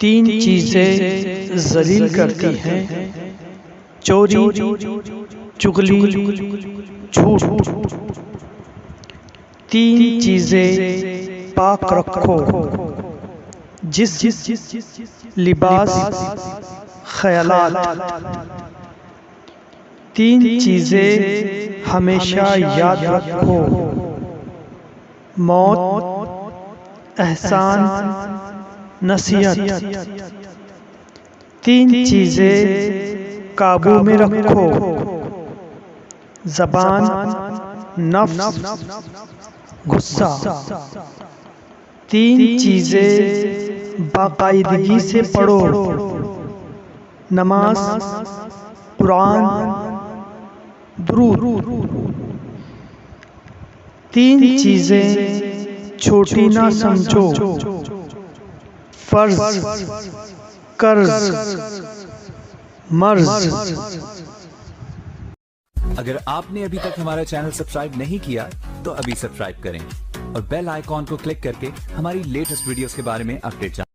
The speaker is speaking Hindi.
तीन चीजें जलील करती हैं, चोरी, चुगली, झूठ। तीन चीजें पाक रखो, जिस्म, लिबास, ख्यालात। तीन चीजें हमेशा याद रखो, मौत, एहसान, नसीहत। तीन चीजें काबू में रखो, ज़बान, नफ्स, गुस्सा। तीन चीजें बाकायदगी से पढ़ो, नमाज, कुरान, दुरूद। तीन चीजें छोटी ना समझो, फर्ज, कर्ज, मर्ज। अगर आपने अभी तक हमारा चैनल सब्सक्राइब नहीं किया तो अभी सब्सक्राइब करें और बेल आइकॉन को क्लिक करके हमारी लेटेस्ट वीडियोस के बारे में अपडेट जानें।